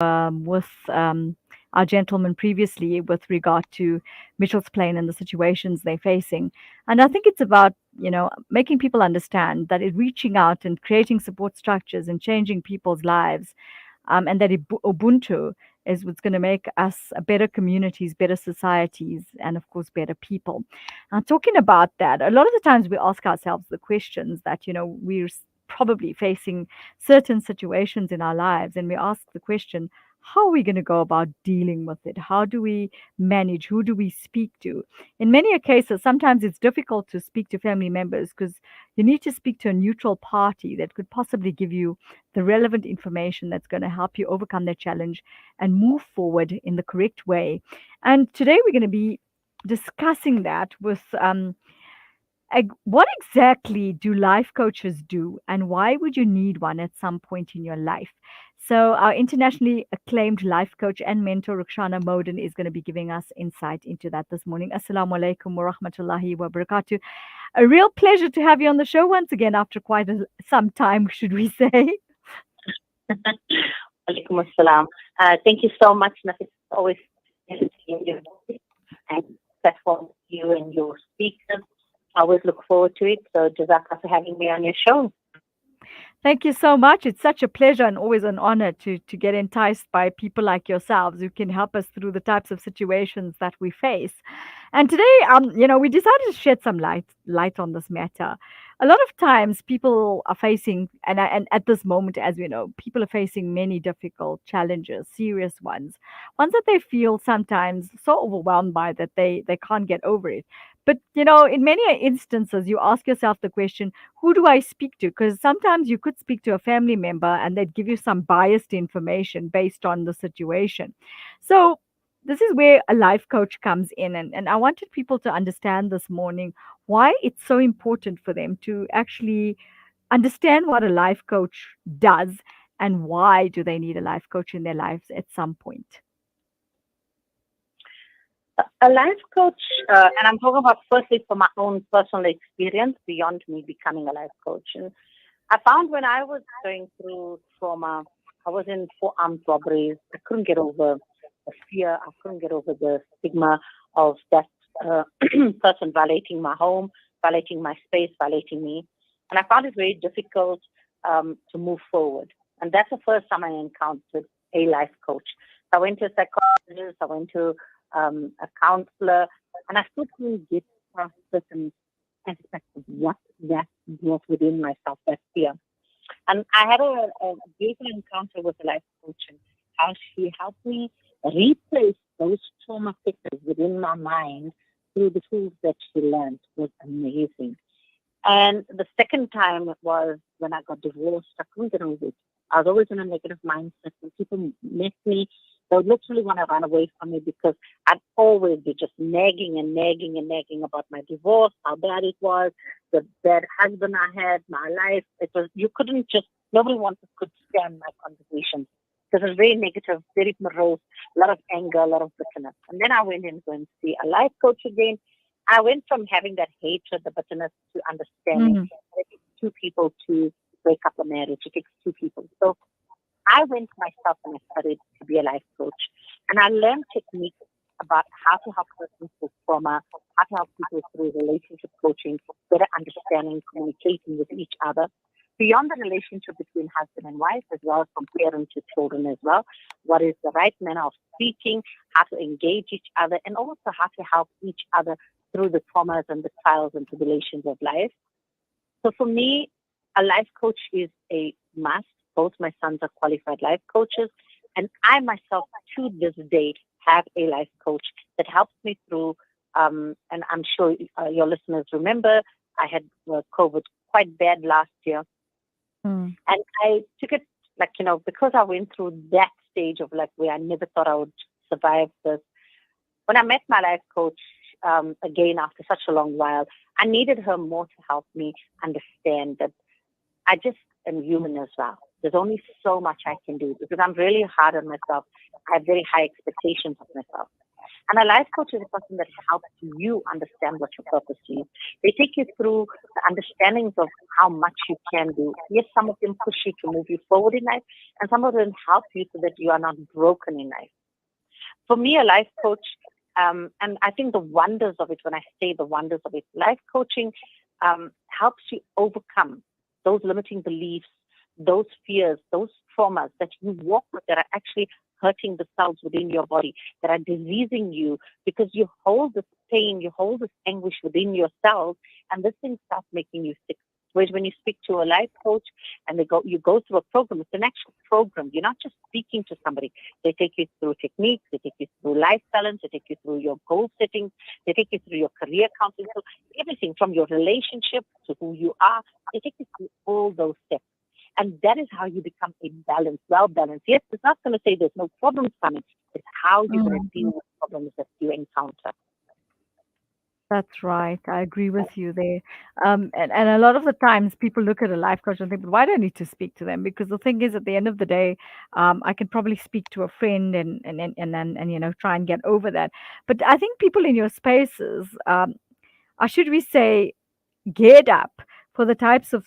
with our gentleman previously with regard to Mitchell's Plain and the situations they're facing. And I think it's about, making people understand that reaching out and creating support structures and changing people's lives, and that Ubuntu is what's going to make us better communities, better societies, and of course, better people. Now, talking about that, a lot of the times we ask ourselves the questions that, we're probably facing certain situations in our lives, and we ask the question, how are we going to go about dealing with it? How do we manage? Who do we speak to? In many cases, sometimes it's difficult to speak to family members because you need to speak to a neutral party that could possibly give you the relevant information that's going to help you overcome that challenge and move forward in the correct way. And today we're going to be discussing that with what exactly do life coaches do, and why would you need one at some point in your life? So, our internationally acclaimed life coach and mentor, Rukshana Modan, is going to be giving us insight into that this morning. Assalamu alaikum wa rahmatullahi wa barakatuh. A real pleasure to have you on the show once again after quite some time, should we say? Alaikum assalam. Thank you so much, Nafis. It's always nice to hear your voice and platform you and your speakers. I always look forward to it. So, Jazakallah for having me on your show. Thank you so much. It's such a pleasure and always an honor to get enticed by people like yourselves who can help us through the types of situations that we face. And today, we decided to shed some light on this matter. A lot of times, people are facing, and at this moment, as we know, people are facing many difficult challenges, serious ones that they feel sometimes so overwhelmed by that they can't get over it. But in many instances, you ask yourself the question, who do I speak to? Because sometimes you could speak to a family member and they'd give you some biased information based on the situation. So, this is where a life coach comes in. And I wanted people to understand this morning why it's so important for them to actually understand what a life coach does and why do they need a life coach in their lives at some point. A life coach, and I'm talking about firstly from my own personal experience beyond me becoming a life coach. And I found when I was going through trauma, I was in 4 armed robberies. I couldn't get over the fear. I couldn't get over the stigma of that person violating my home, violating my space, violating me. And I found it very difficult to move forward. And that's the first time I encountered a life coach. So I went to a psychologist, I went to a counselor, and I still couldn't get past certain aspects of what that was within myself, that fear. And I had a beautiful encounter with a life coach and how she helped me replace those trauma fixes within my mind through the tools that she learned was amazing. And the second time was when I got divorced. I couldn't get over it. I was always in a negative mindset. When people met me, they would literally want to run away from me because I'd always be just nagging and nagging and nagging about my divorce, how bad it was, the bad husband I had, my life. It was, you couldn't just, nobody could stand my conversations because it was very negative, very morose, a lot of anger, a lot of bitterness. And then I went in to go and see a life coach again. I went from having that hatred, the bitterness, to understanding that it takes 2 people to break up a marriage. It takes 2 people. So I went myself and I studied to be a life coach. And I learned techniques about how to help persons with trauma, how to help people through relationship coaching, better understanding, communicating with each other. Beyond the relationship between husband and wife, as well as from parent to children as well, what is the right manner of speaking, how to engage each other, and also how to help each other through the traumas and the trials and tribulations of life. So for me, a life coach is a must. Both my sons are qualified life coaches, and I myself, to this day, have a life coach that helps me through. And I'm sure your listeners remember, I had COVID quite bad last year, and I took it because I went through that stage of where I never thought I would survive this. When I met my life coach again after such a long while, I needed her more to help me understand that I just am human as well. There's only so much I can do because I'm really hard on myself. I have very high expectations of myself. And a life coach is a person that helps you understand what your purpose is. They take you through the understandings of how much you can do. Yes, some of them push you to move you forward in life, and some of them help you so that you are not broken in life. For me, a life coach, and I think the wonders of it, when I say the wonders of it, life coaching helps you overcome those limiting beliefs, those fears, those traumas that you walk with that are actually hurting the cells within your body, that are diseasing you because you hold this pain, you hold this anguish within your cells, and this thing starts making you sick. Whereas when you speak to a life coach and you go through a program, it's an actual program. You're not just speaking to somebody. They take you through techniques, they take you through life balance, they take you through your goal settings, they take you through your career counseling, so everything from your relationship to who you are, they take you through all those steps. And that is how you become a balanced, well balanced. Yes, it's not going to say there's no problems coming. It's how you're going to Mm. deal with problems that you encounter. That's right. I agree with you there. And a lot of the times people look at a life coach and think, but why do I need to speak to them? Because the thing is, at the end of the day, I can probably speak to a friend and you know try and get over that. But I think people in your spaces, or should we say, geared up for the types of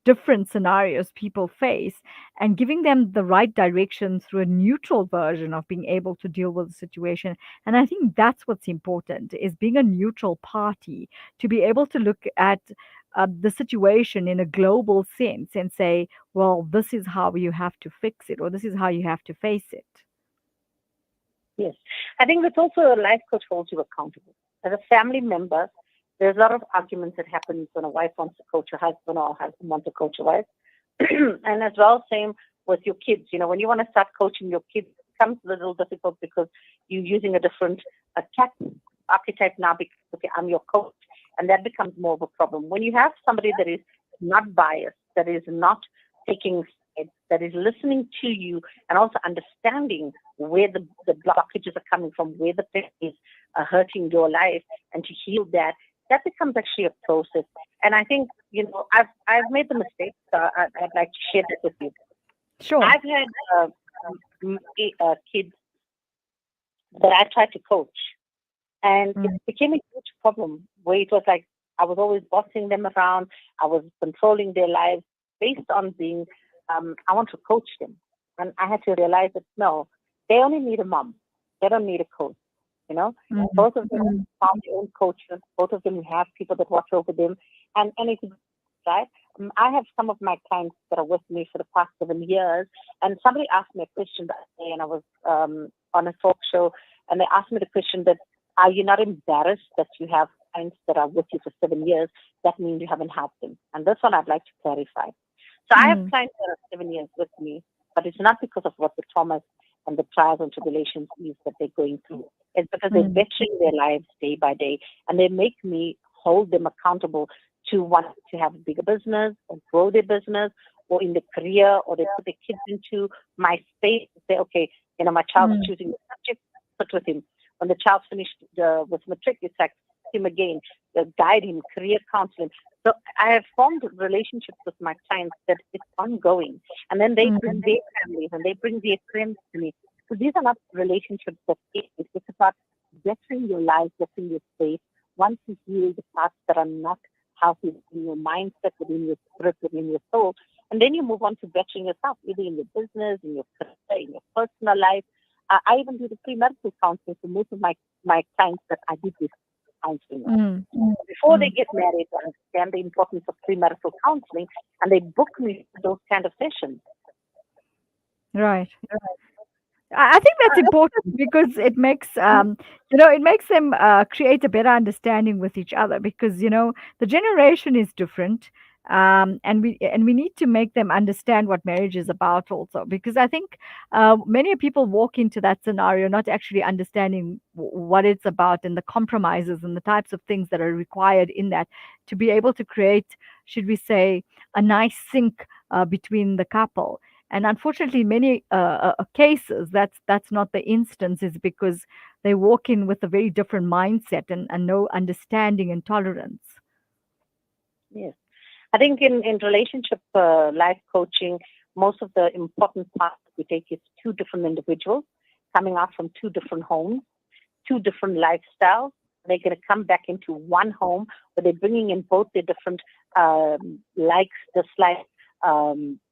different scenarios people face and giving them the right direction through a neutral version of being able to deal with the situation. And I think that's what's important, is being a neutral party to be able to look at the situation in a global sense and say, well, this is how you have to fix it, or this is how you have to face it. Yes. I think that's also a life coach holds you accountable. As a family member, there's a lot of arguments that happen when a wife wants to coach a husband or a husband wants to coach a wife. And as well, same with your kids. You know, when you want to start coaching your kids, it becomes a little difficult because you're using a different cat archetype now because, okay, I'm your coach. And that becomes more of a problem. When you have somebody that is not biased, that is not taking sides, that is listening to you and also understanding where the blockages are coming from, where the pain is hurting your life, and to heal that, that becomes actually a process. And I think, you know, I've made the mistake. So I'd like to share that with you. Sure. I've had kids that I tried to coach, and it Mm. became a huge problem where it was like I was always bossing them around. I was controlling their lives based on being, I want to coach them. And I had to realize that no, they only need a mom. They don't need a coach. You know, Mm. both of them Mm. found their own coaches. Both of them have people that watch over them. And it's right. I have some of my clients that are with me for the past 7 years. And somebody asked me a question that day, and I was on a talk show, and they asked me the question that, are you not embarrassed that you have clients that are with you for 7 years? That means you haven't helped them. And this one I'd like to clarify. So I have Mm. clients that are 7 years with me, but it's not because of what the traumas and the trials and tribulations is that they're going through. It's because they're Mm. bettering their lives day by day, and they make me hold them accountable to want to have a bigger business or grow their business or in their career, or they put their kids into my space and say, okay, you know, my child's Mm. choosing the subject, sit with him. When the child's finished with matric, it's like him again, guide him, career counseling. So I have formed relationships with my clients that it's ongoing. And then they bring Mm. their families and they bring their friends to me. So these are not relationships that it's about bettering your life, bettering your space. Once you heal the parts that are not healthy in your mindset, within your spirit, within your soul, and then you move on to bettering yourself, either in your business, in your career, in your personal life. I even do the premarital counseling for most of my clients that I do this counseling with. Mm. Before they Mm. get married, they understand the importance of premarital counseling, and they book me for those kind of sessions. Right. I think that's important because it makes you know, it makes them create a better understanding with each other, because you know the generation is different, and we need to make them understand what marriage is about also, because I think many people walk into that scenario not actually understanding what it's about and the compromises and the types of things that are required in that to be able to create, should we say, a nice sync between the couple. And unfortunately, in many cases, that's not the instance, is because they walk in with a very different mindset and no understanding and tolerance. Yes. I think in relationship life coaching, most of the important parts we take is two different individuals coming out from two different homes two different lifestyles. They're going to come back into one home where they're bringing in both their different likes, dislikes,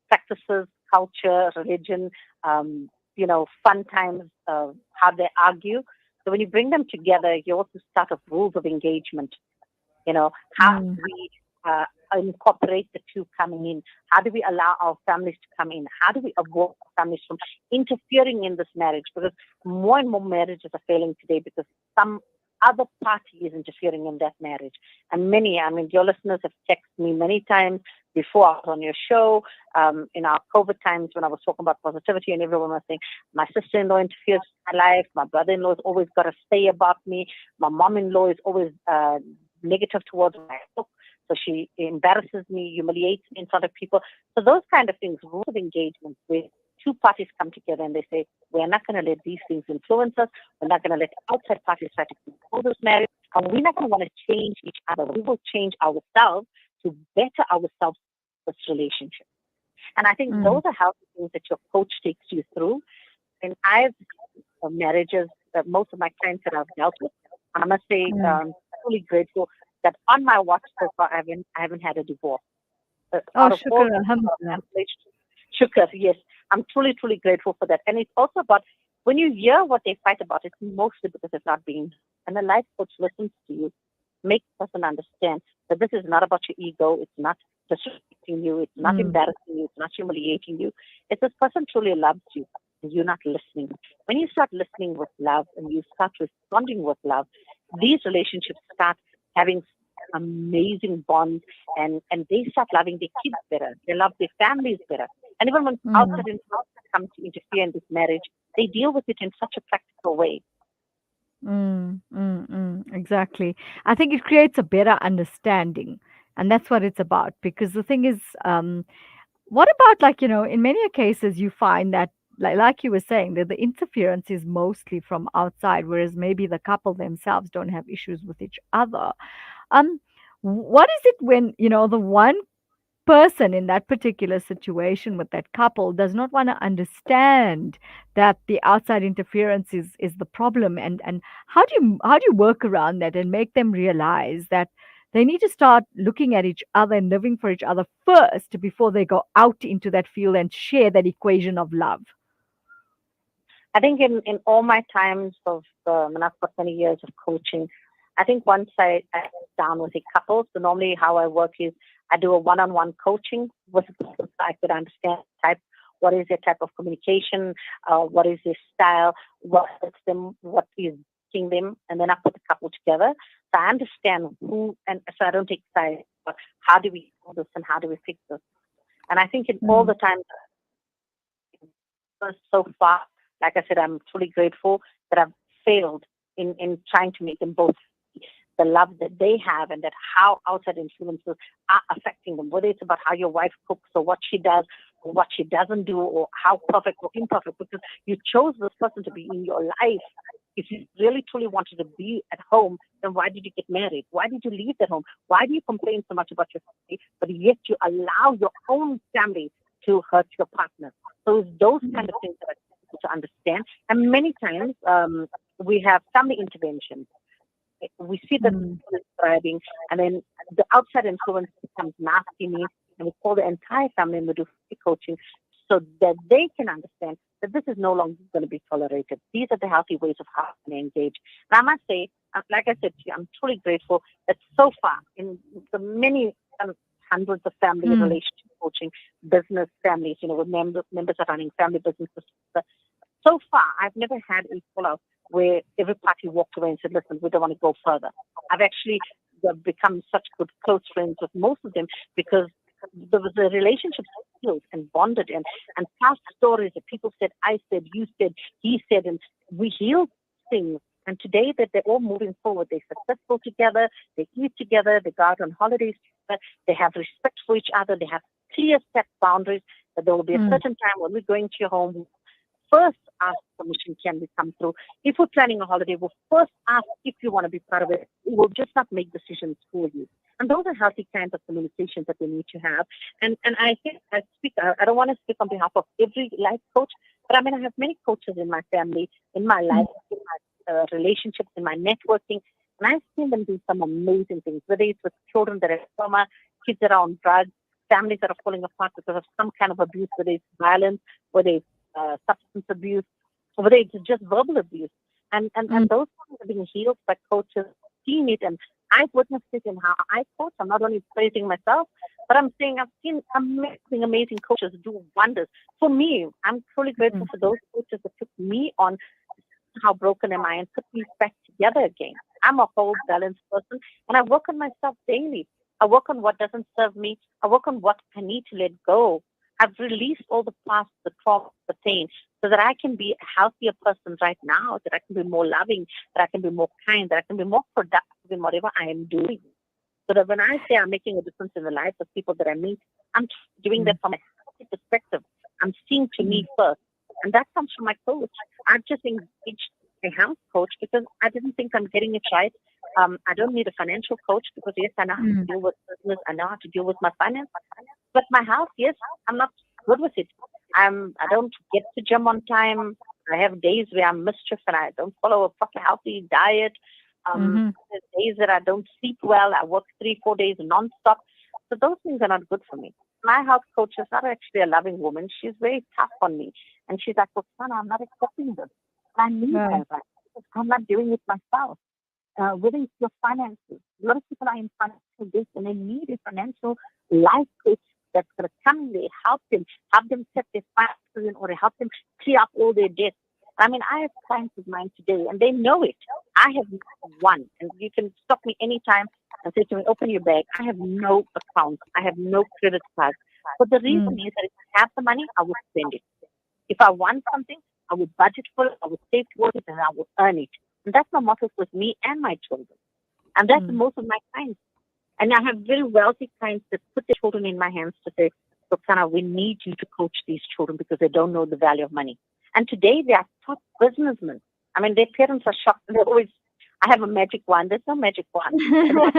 practices, culture, religion, fun times, how they argue. So when you bring them together, you also start off rules of engagement. How Mm. do we incorporate the two coming in? How do we allow our families to come in? How do we avoid families from interfering in this marriage? Because more and more marriages are failing today because some other party is interfering in that marriage. And many, I mean, your listeners have texted me many times before I was on your show, in our COVID times when I was talking about positivity, and everyone was saying, my sister-in-law interferes in my life, my brother-in-law has always got to say about me, my mom-in-law is always negative towards my book. So she embarrasses me, humiliates me in front of people. So those kind of things, rules of engagement, where two parties come together and they say, we're not going to let these things influence us. We're not going to let outside parties try to control this marriage. And we're not going to want to change each other. We will change ourselves to better ourselves in this relationship. And I think Mm. those are healthy things that your coach takes you through. And I've marriages that most of my clients that I've dealt with, I must say, Mm. truly grateful that on my watch so far, I haven't had a divorce. Oh, Out of all shukr, alhamdulillah. relationships, shukr, yes, I'm truly, truly grateful for that. And it's also about when you hear what they fight about, it's mostly because it's not being, and the life coach listens to you, makes the person understand that this is not about your ego, it's not disrespecting you, it's not Mm. embarrassing you, it's not humiliating you. It's this person truly loves you and you're not listening. When you start listening with love and you start responding with love, these relationships start having amazing bonds, and they start loving their kids better. They love their families better. And even when Mm. outside influences come to interfere in this marriage, they deal with it in such a practical way. Mm, mm, exactly. I think it creates a better understanding, and that's what it's about. Because the thing is, what about, like, in many cases you find that, like you were saying, that the interference is mostly from outside, whereas maybe the couple themselves don't have issues with each other. Um, what is it when the one person in that particular situation with that couple does not want to understand that the outside interference is the problem, and how do you work around that and make them realize that they need to start looking at each other and living for each other first before they go out into that field and share that equation of love. I think in all my times of, and I've got many years of coaching, I think once I sit down with a couple, so normally how I work is I do a one-on-one coaching with a person so I could understand type, what is their type of communication, what is their style, what fits them, what is teaching them, and then I put the couple together. So I understand who, and so I don't take sides, but how do we do this and how do we fix this? And I think in all Mm, the times so far, like I said, I'm truly grateful that I've failed in trying to make them both see the love that they have and that how outside influences are affecting them, whether it's about how your wife cooks or what she does or what she doesn't do or how perfect or imperfect, because you chose this person to be in your life. If you really truly wanted to be at home, then why did you get married? Why did you leave that home? Why do you complain so much about your family, but yet you allow your own family to hurt your partner? So it's those kind of things that are difficult to understand. And many times we have family interventions. We see that mm, people is thriving, and then the outside influence becomes nasty mean, and we call the entire family and we do family coaching so that they can understand that this is no longer going to be tolerated. These are the healthy ways of how to engage. And I must say, like I said to you, I'm truly grateful that so far in the many hundreds of family mm, relationship coaching, business families, where members are running family businesses. So far, I've never had a fallout where every party walked away and said, listen, we don't want to go further. I've actually become such good close friends with most of them because there was a relationship skills and bonded and past stories that people said, I said, you said, he said, and we healed things. And today that they're all moving forward, they're successful together, they eat together, they go out on holidays together, they have respect for each other, they have clear set boundaries that there will be a mm, certain time when we're going to your home, first ask permission, can we come through? If we're planning a holiday, we'll first ask if you want to be part of it. We'll just not make decisions for you. And those are healthy kinds of communications that we need to have. And I think I don't want to speak on behalf of every life coach, but I mean, I have many coaches in my family, in my mm, life, relationships, in my networking, and I've seen them do some amazing things, whether it's with children that are trauma, kids that are on drugs, families that are falling apart because of some kind of abuse, whether it's violence, whether it's substance abuse, or whether it's just verbal abuse. And Mm, those things are being healed by coaches, seen it, and I've witnessed it in how I coach. I'm not only praising myself, but I'm saying I've seen amazing, amazing coaches do wonders. For me, I'm truly grateful mm, for those coaches that took me on how broken am I and put me back together again. I'm a whole balanced person and I work on myself daily. I work on what doesn't serve me. I work on what I need to let go. I've released all the past, the trauma, the pain, so that I can be a healthier person right now, that I can be more loving, that I can be more kind, that I can be more productive in whatever I am doing. So that when I say I'm making a difference in the lives of people that I meet, I'm doing that mm, from a healthy perspective. I'm seeing to me mm, first. And that comes from my coach. I've just engaged a health coach because I didn't think I'm getting it right. I don't need a financial coach because, yes, I know how to mm, deal with business. I know how to deal with my finance. But my health, yes, I'm not good with it. I don't get to gym on time. I have days where I'm mischief and I don't follow a proper healthy diet. mhm, There's days that I don't sleep well. I work 3, 4 days nonstop. So those things are not good for me. My health coach is not actually a loving woman. She's very tough on me. And she's like, Rukshana, I'm not accepting this. And I need right. her, right? Because I'm not doing it myself. Whether it's your finances. A lot of people are in financial debt and they need a financial life coach that's going to come in there, help them set their finances in order, help them clear up all their debts. I mean, I have clients of mine today and they know it. I have one, and you can stop me anytime and say to me, open your bag. I have no account. I have no credit cards. But the reason Mm, is that if I have the money, I will spend it. If I want something, I will budget for it, I will save towards it, and I will earn it. And that's my motto with me and my children. And that's mm, most of my clients. And I have very wealthy clients that put their children in my hands to say, Roxana, we need you to coach these children because they don't know the value of money. And today they are top businessmen. I mean, their parents are shocked. They're always, I have a magic wand. There's no magic wand. But what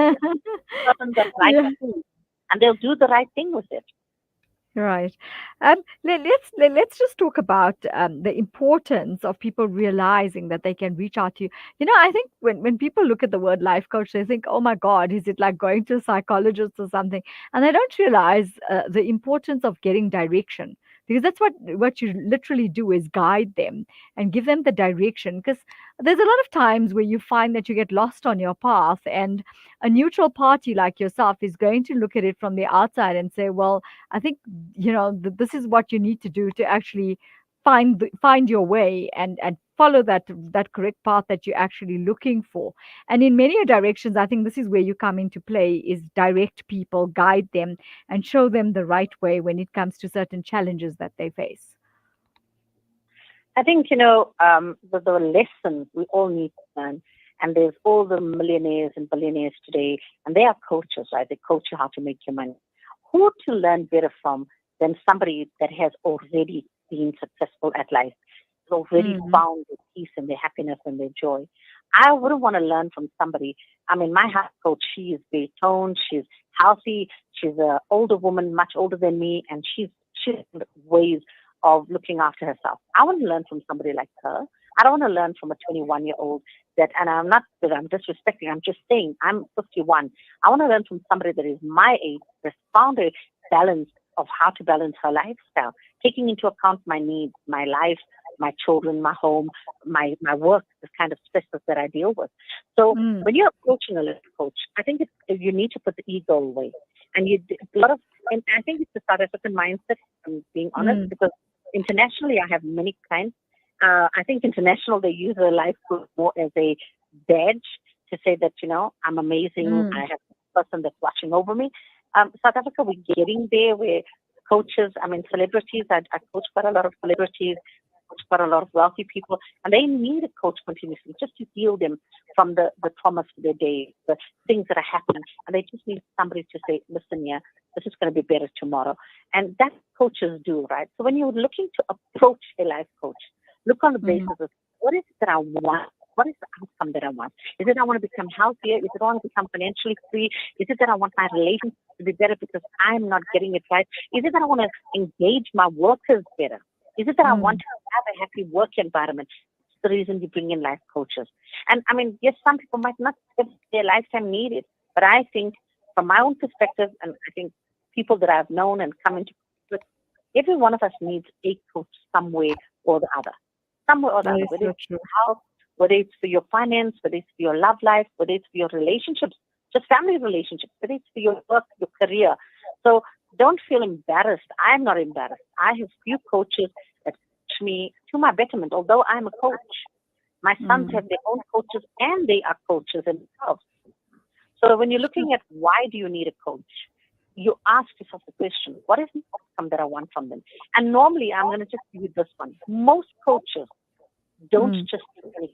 person the right yeah. thing, and they'll do the right thing with it. Right. Let's just talk about the importance of people realizing that they can reach out to you. I think when people look at the word life coach, they think, "Oh my God, is it like going to a psychologist or something?" And they don't realize the importance of getting direction, because that's what you literally do is guide them and give them the direction. Because there's a lot of times where you find that you get lost on your path, and a neutral party like yourself is going to look at it from the outside and say, "Well, I think this is what you need to do to actually find your way and follow that correct path that you're actually looking for." And in many directions, I think this is where you come into play: is direct people, guide them, and show them the right way when it comes to certain challenges that they face. I think, the lessons we all need to learn. And there's all the millionaires and billionaires today, and they are coaches, right? They coach you how to make your money. Who to learn better from than somebody that has already been successful at life, has already Mm, found their peace and their happiness and their joy. I wouldn't want to learn from somebody. I mean, my health coach, she is very toned, she's healthy, she's an older woman, much older than me, and she's ways of looking after herself. I want to learn from somebody like her. I don't want to learn from a 21-year-old that, and I'm not that I'm disrespecting, I'm just saying I'm 51. I want to learn from somebody that is my age, that's found a balance of how to balance her lifestyle, taking into account my needs, my life, my children, my home, my work, the kind of stresses that I deal with. So mm, when you're approaching a life coach, I think you need to put the ego away. And a lot of, and I think it's the South African mindset, I'm being honest, mm, because internationally I have many clients. I think international they use a life coach more as a badge to say that I'm amazing. I mm, have a person that's watching over me. South Africa, we're getting there where coaches, I mean celebrities. I coach quite a lot of celebrities, coach quite a lot of wealthy people, and they need a coach continuously just to heal them from the traumas of their day, the things that are happening, and they just need somebody to say, listen, yeah, this is going to be better tomorrow, and that's coaches do, right? So when you're looking to approach a life coach, look on the mm, basis of what is it that I want? What is the outcome that I want? Is it I want to become healthier? Is it I want to become financially free? Is it that I want my relationship to be better because I'm not getting it right? Is it that I want to engage my workers better? Is it that I want mm, to have a happy work environment? the reason you bring in life coaches. And I mean, yes, some people might not have their lifetime need it, but I think from my own perspective, and I think people that I've known and come into with, every one of us needs a coach some way or the other. Some way or the That other, is whether so it's true. for health, whether it's for your finance, whether it's for your love life, whether it's for your relationships, just family relationships, whether it's for your work, your career. So don't feel embarrassed. I'm not embarrassed. I have few coaches that coach me to my betterment, although I'm a coach. My sons Mm, have their own coaches and they are coaches themselves. So when you're sure. looking at why do you need a coach, you ask yourself the question, what is the outcome that I want from them? And normally, I'm going to just give you this one. Most coaches don't Mm, just take any.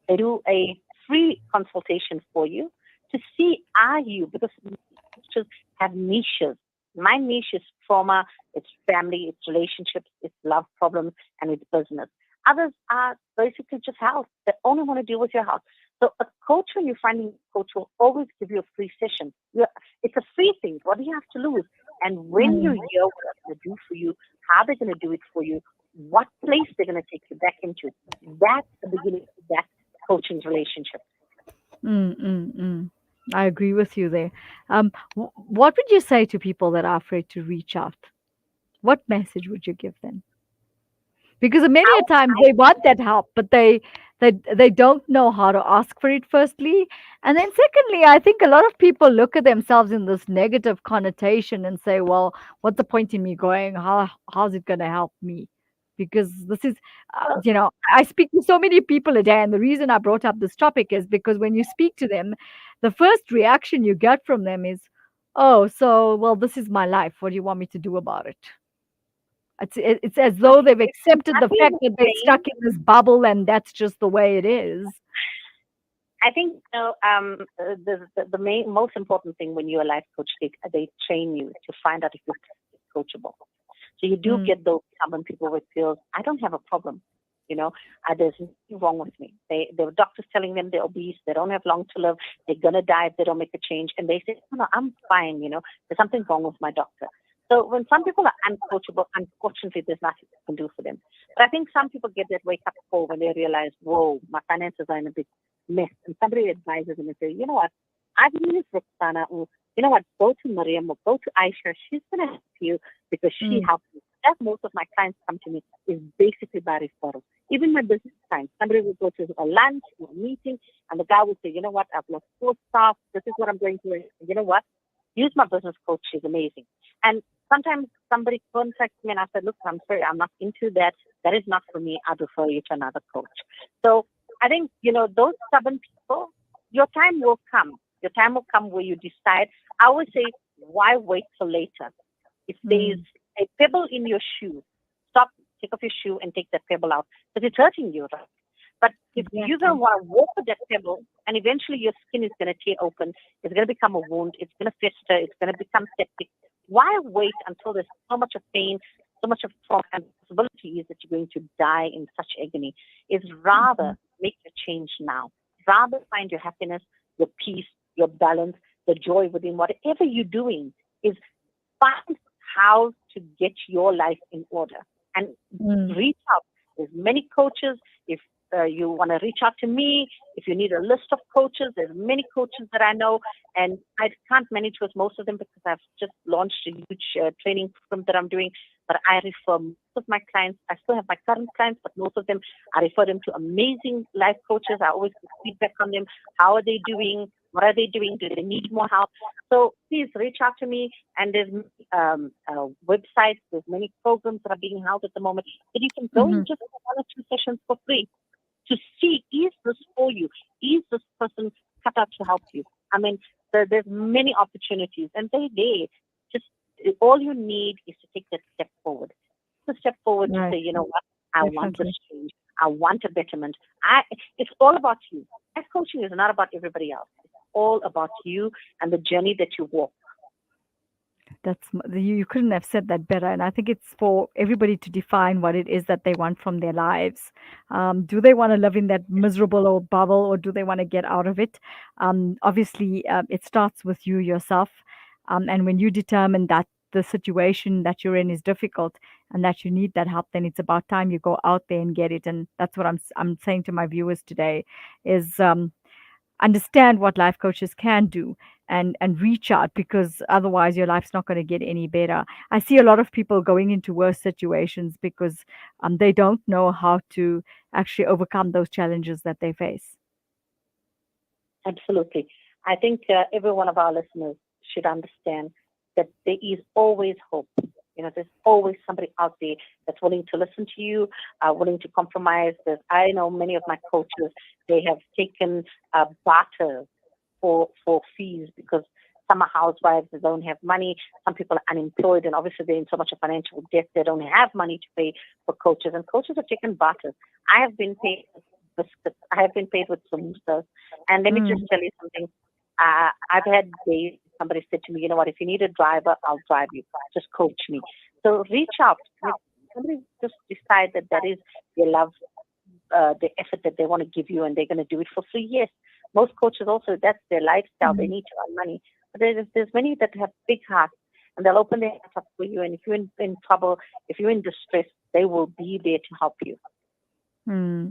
They do a free consultation for you to see are you, because coaches have niches. My niche is trauma, it's family, it's relationships, it's love problems, and it's business. Others are basically just health. They only want to deal with your health. So a coach, when you're finding a coach, will always give you a free session. It's a free thing. What do you have to lose? And when you mm, hear what they're going to do for you, how they're going to do it for you, what place they're going to take you back into, that's the beginning of that coaching relationship. mm. I agree with you there. What would you say to people that are afraid to reach out? What message would you give them? Because many a How times they want that help, but they don't know how to ask for it, firstly. And then secondly, I think a lot of people look at themselves in this negative connotation and say, well, what's the point in me going? How's it going to help me? Because this is, I speak to so many people a day, and the reason I brought up this topic is because when you speak to them, the first reaction you get from them is, oh, so well, this is my life, what do you want me to do about it? It's as though they've accepted the happy fact with that they're saying, stuck in this bubble and that's just the way it is. I think the main most important thing when you're a life coach, they train you to find out if you're coachable. So you do Mm, get those stubborn people with feels, I don't have a problem. You know, there's nothing wrong with me. There were doctors telling them they're obese, they don't have long to live, they're gonna die if they don't make a change, and they say, no, I'm fine. There's something wrong with my doctor. So when some people are uncoachable, unfortunately, there's nothing you can do for them. But I think some people get that wake up call when they realize, whoa, my finances are in a big mess, and somebody advises them and say, you know what, I've used Rukshana, or you know what, go to Mariam or go to Aisha. She's gonna help you because she mm, helps me. That's most of my clients come to me is basically by referral. Even my business clients, somebody will go to a lunch or a meeting, and the guy will say, you know what, I've lost four staff. This is what I'm going through. And you know what? Use my business coach. She's amazing. And sometimes somebody contacts me and I said, look, I'm sorry, I'm not into that. That is not for me. I'd refer you to another coach. So I think, those stubborn people, your time will come. Your time will come where you decide. I always say, why wait till later? If there's mm. a pebble in your shoe, stop, take off your shoe and take that pebble out because it's hurting you, right? But if you're going to Exactly. want to walk with that pebble and eventually your skin is going to tear open, it's going to become a wound, it's going to fester, it's going to become septic. Why wait until there's so much of pain, so much of trauma, and possibility is that you're going to die in such agony? Is rather Mhm, make the change now. Rather find your happiness, your peace, your balance, the joy within whatever you're doing. Is find how to get your life in order and mm, reach out. There's many coaches. If you want to reach out to me, if you need a list of coaches, there's many coaches that I know, and I can't manage with most of them because I've just launched a huge training program that I'm doing. But I refer most of my clients. I still have my current clients, but most of them I refer them to amazing life coaches. I always get feedback on them. How are they doing? What are they doing? Do they need more help? So please reach out to me. And there's websites, there's many programs that are being held at the moment that you can go in mhm, just for 1 or 2 sessions for free to see, is this for you? Is this person cut out to help you? I mean, there's many opportunities and they're there. Just all you need is to take that step forward. The step forward to right, say, you know what, I want this definitely. change. I want a betterment. It's all about you. Life coaching is not about everybody else. It's all about you and the journey that you walk. You couldn't have said that better. And I think it's for everybody to define what it is that they want from their lives. Do they want to live in that miserable old bubble, or do they want to get out of it? Obviously, it starts with you yourself. And when you determine that the situation that you're in is difficult, and that you need that help, then it's about time you go out there and get it. And that's what I'm saying to my viewers today is understand what life coaches can do and reach out, because otherwise your life's not going to get any better. I see a lot of people going into worse situations because they don't know how to actually overcome those challenges that they face. Absolutely. I think every one of our listeners should understand that there is always hope. There's always somebody out there that's willing to listen to you, willing to compromise. I know many of my coaches, they have taken barter for fees because some are housewives that don't have money. Some people are unemployed, and obviously they're in so much of financial debt they don't have money to pay for coaches. And coaches have taken barter. I have been paid with biscuits. I have been paid with samosas. And let me just Mm. tell you something. I've had days somebody said to me, you know what, if you need a driver, I'll drive you. Just coach me. So reach out. If somebody just decide that that is their love, the effort that they want to give you, and they're going to do it for free. Yes, most coaches also, that's their lifestyle. They Mm. need to earn money. But there's many that have big hearts, and they'll open their hearts up for you. And if you're in trouble, if you're in distress, they will be there to help you.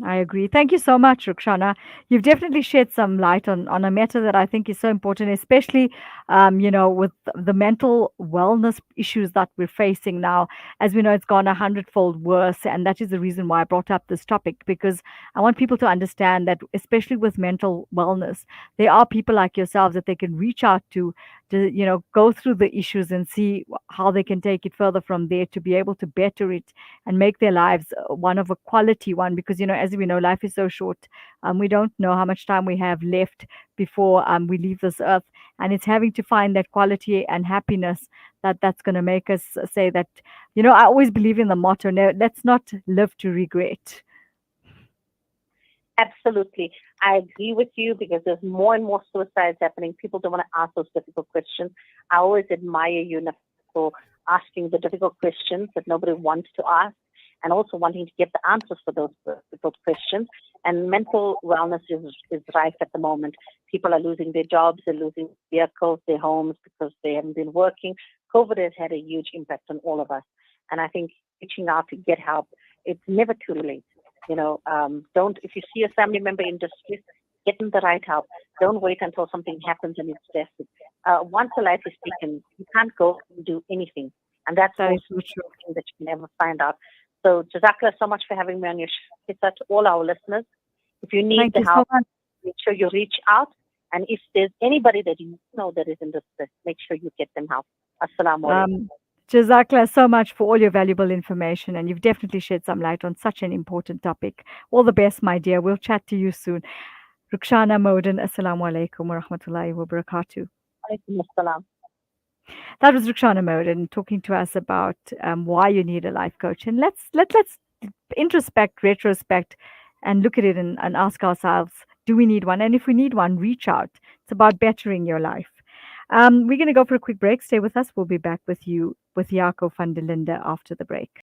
I agree. Thank you so much, Rukshana. You've definitely shed some light on a matter that I think is so important, especially, with the mental wellness issues that we're facing now. As we know, it's gone a hundredfold worse. And that is the reason why I brought up this topic, because I want people to understand that, especially with mental wellness, there are people like yourselves that they can reach out to go through the issues and see how they can take it further from there to be able to better it and make their lives one of a quality one, because as we know, life is so short. We don't know how much time we have left before we leave this earth, and it's having to find that quality and happiness that's going to make us say that. I always believe in the motto, no, let's not live to regret. Absolutely. I agree with you because there's more and more suicides happening. People don't want to ask those difficult questions. I always admire you Naf, for asking the difficult questions that nobody wants to ask, and also wanting to get the answers for those difficult questions. And mental wellness is rife at the moment. People are losing their jobs, they're losing vehicles, their homes because they haven't been working. COVID has had a huge impact on all of us. And I think reaching out to get help, it's never too late. Don't, if you see a family member in distress, get them the right help. Don't wait until something happens and it's desperate. Once a life is taken, you can't go and do anything. And that's That also is so true. something that you can never find out. So, Jazakallah, so much for having me on your show. It's to all our listeners. If you need Thank the you so help, much. make sure you reach out. And if there's anybody that you know that is in distress, make sure you get them help. Assalamu alaikum. Um, Jazakallah so much for all your valuable information, and you've definitely shed some light on such an important topic. All the best, my dear. We'll chat to you soon. Rukshana Modan, Assalamu alaikum wa rahmatullahi wa barakatuh. Alaikum assalam. That was Rukshana Modan talking to us about why you need a life coach. And let's introspect, retrospect, and look at it and ask ourselves, do we need one? And if we need one, reach out. It's about bettering your life. We're going to go for a quick break. Stay with us. We'll be back with you with Jaco van der Linde after the break.